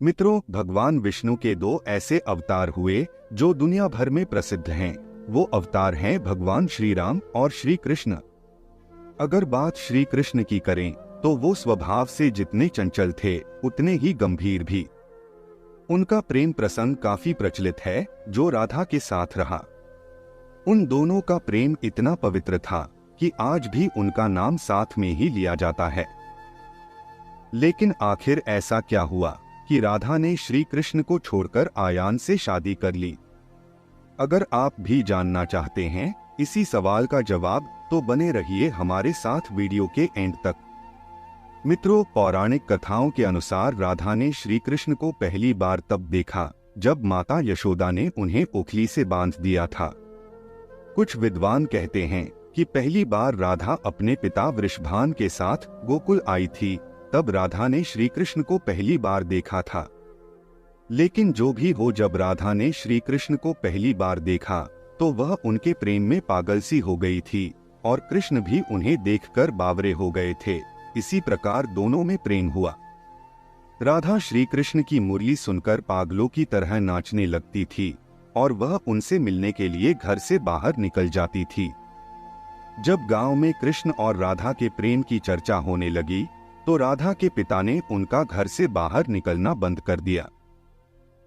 मित्रों, भगवान विष्णु के दो ऐसे अवतार हुए जो दुनिया भर में प्रसिद्ध हैं। वो अवतार हैं भगवान श्री राम और श्री कृष्ण। अगर बात श्री कृष्ण की करें तो वो स्वभाव से जितने चंचल थे उतने ही गंभीर भी। उनका प्रेम प्रसंग काफी प्रचलित है जो राधा के साथ रहा। उन दोनों का प्रेम इतना पवित्र था कि आज भी उनका नाम साथ में ही लिया जाता है। लेकिन आखिर ऐसा क्या हुआ कि राधा ने श्री कृष्ण को छोड़कर आयान से शादी कर ली? अगर आप भी जानना चाहते हैं इसी सवाल का जवाब, तो बने रहिए हमारे साथ वीडियो के एंड तक। मित्रों, पौराणिक कथाओं के अनुसार राधा ने श्री कृष्ण को पहली बार तब देखा जब माता यशोदा ने उन्हें ओखली से बांध दिया था। कुछ विद्वान कहते हैं कि पहली बार राधा अपने पिता वृषभान के साथ गोकुल आई थी, तब राधा ने श्री कृष्ण को पहली बार देखा था। लेकिन जो भी हो, जब राधा ने श्री कृष्ण को पहली बार देखा तो वह उनके प्रेम में पागल सी हो गई थी और कृष्ण भी उन्हें देखकर बावरे हो गए थे। इसी प्रकार दोनों में प्रेम हुआ। राधा श्री कृष्ण की मुरली सुनकर पागलों की तरह नाचने लगती थी और वह उनसे मिलने के लिए घर से बाहर निकल जाती थी। जब गांव में कृष्ण और राधा के प्रेम की चर्चा होने लगी तो राधा के पिता ने उनका घर से बाहर निकलना बंद कर दिया।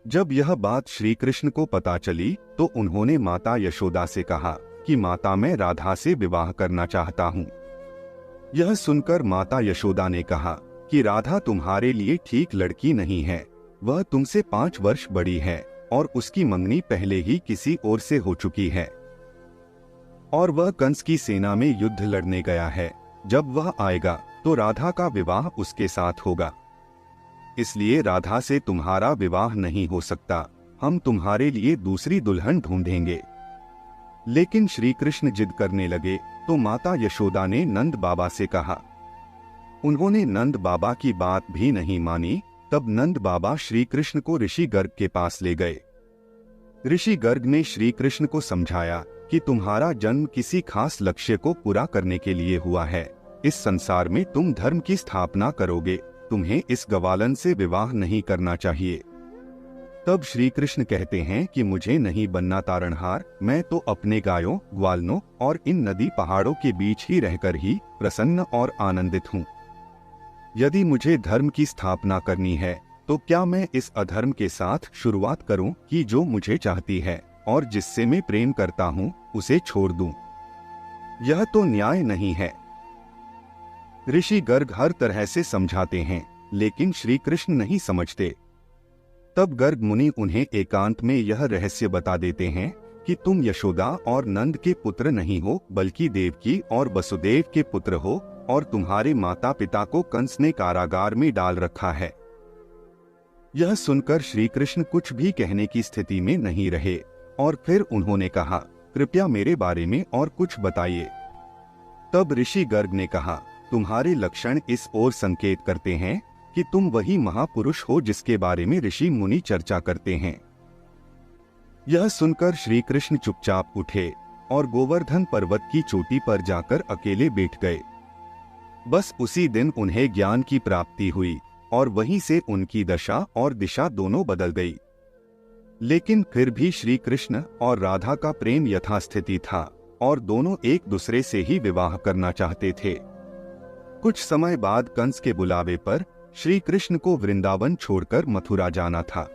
जब यह बात श्री कृष्ण को पता चली तो उन्होंने माता यशोदा से कहा कि माता, मैं राधा से विवाह करना चाहता हूँ। यह सुनकर माता यशोदा ने कहा कि राधा तुम्हारे लिए ठीक लड़की नहीं है। वह तुमसे 5 वर्ष बड़ी है और उसकी मंगनी पहले ही किसी और से हो चुकी है और वह कंस की सेना में युद्ध लड़ने गया है। जब वह आएगा तो राधा का विवाह उसके साथ होगा, इसलिए राधा से तुम्हारा विवाह नहीं हो सकता। हम तुम्हारे लिए दूसरी दुल्हन ढूंढेंगे। लेकिन श्री कृष्ण जिद करने लगे तो माता यशोदा ने नंद बाबा से कहा। उन्होंने नंद बाबा की बात भी नहीं मानी। तब नंद बाबा श्री कृष्ण को ऋषि गर्ग के पास ले गए। ऋषि गर्ग ने श्री कृष्ण को समझाया कि तुम्हारा जन्म किसी खास लक्ष्य को पूरा करने के लिए हुआ है। इस संसार में तुम धर्म की स्थापना करोगे, तुम्हें इस गवालन से विवाह नहीं करना चाहिए। तब श्री कृष्ण कहते हैं कि मुझे नहीं बनना तारणहार, मैं तो अपने गायों, ग्वालनों और इन नदी पहाड़ों के बीच ही रहकर ही प्रसन्न और आनंदित हूँ। यदि मुझे धर्म की स्थापना करनी है तो क्या मैं इस अधर्म के साथ शुरुआत करूं कि जो मुझे चाहती है और जिससे मैं प्रेम करता हूं उसे छोड़ दूं? यह तो न्याय नहीं है। ऋषि गर्ग हर तरह से समझाते हैं लेकिन श्री कृष्ण नहीं समझते। तब गर्ग मुनि उन्हें एकांत में यह रहस्य बता देते हैं कि तुम यशोदा और नंद के पुत्र नहीं हो बल्कि देवकी और वसुदेव के पुत्र हो और तुम्हारे माता पिता को कंस ने कारागार में डाल रखा है। यह सुनकर श्री कृष्ण कुछ भी कहने की स्थिति में नहीं रहे और फिर उन्होंने कहा, कृपया मेरे बारे में और कुछ बताइए। तब ऋषि गर्ग ने कहा, तुम्हारे लक्षण इस ओर संकेत करते हैं कि तुम वही महापुरुष हो जिसके बारे में ऋषि मुनि चर्चा करते हैं। यह सुनकर श्री कृष्ण चुपचाप उठे और गोवर्धन पर्वत की चोटी पर जाकर अकेले बैठ गए। बस उसी दिन उन्हें ज्ञान की प्राप्ति हुई और वहीं से उनकी दशा और दिशा दोनों बदल गई। लेकिन फिर भी श्री कृष्ण और राधा का प्रेम यथास्थिति था और दोनों एक दूसरे से ही विवाह करना चाहते थे। कुछ समय बाद कंस के बुलावे पर श्री कृष्ण को वृंदावन छोड़कर मथुरा जाना था।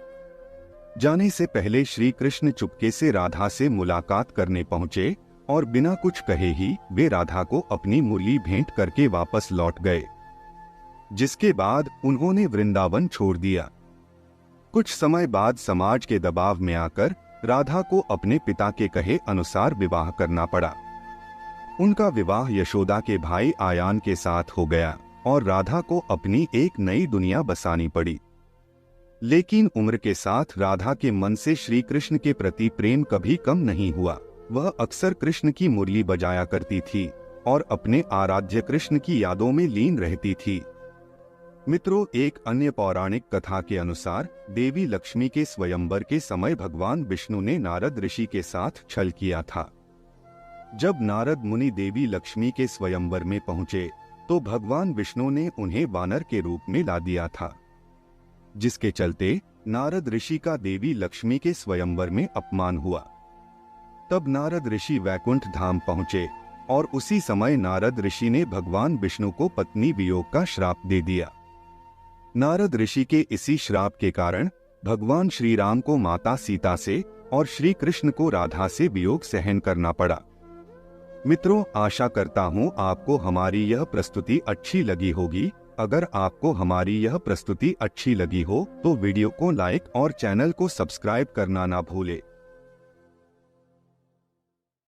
जाने से पहले श्री कृष्ण चुपके से राधा से मुलाकात करने पहुंचे और बिना कुछ कहे ही वे राधा को अपनी मुरली भेंट करके वापस लौट गए, जिसके बाद उन्होंने वृंदावन छोड़ दिया। कुछ समय बाद समाज के दबाव में आकर राधा को अपने पिता के कहे अनुसार विवाह करना पड़ा। उनका विवाह यशोदा के भाई आयान के साथ हो गया और राधा को अपनी एक नई दुनिया बसानी पड़ी। लेकिन उम्र के साथ राधा के मन से श्री कृष्ण के प्रति प्रेम कभी कम नहीं हुआ। वह अक्सर कृष्ण की मुरली बजाया करती थी और अपने आराध्य कृष्ण की यादों में लीन रहती थी। मित्रों, एक अन्य पौराणिक कथा के अनुसार देवी लक्ष्मी के स्वयंवर के समय भगवान विष्णु ने नारद ऋषि के साथ छल किया था। जब नारद मुनि देवी लक्ष्मी के स्वयंवर में पहुंचे तो भगवान विष्णु ने उन्हें वानर के रूप में ला दिया था। जिसके चलते नारद ऋषि का देवी लक्ष्मी के स्वयंवर में अपमान हुआ। तब नारद ऋषि वैकुंठ धाम पहुँचे और उसी समय नारद ऋषि ने भगवान विष्णु को पत्नी वियोग का श्राप दे दिया। नारद ऋषि के इसी श्राप के कारण भगवान श्री राम को माता सीता से और श्री कृष्ण को राधा से वियोग सहन करना पड़ा। मित्रों, आशा करता हूँ आपको हमारी यह प्रस्तुति अच्छी लगी होगी। अगर आपको हमारी यह प्रस्तुति अच्छी लगी हो तो वीडियो को लाइक और चैनल को सब्सक्राइब करना ना भूले।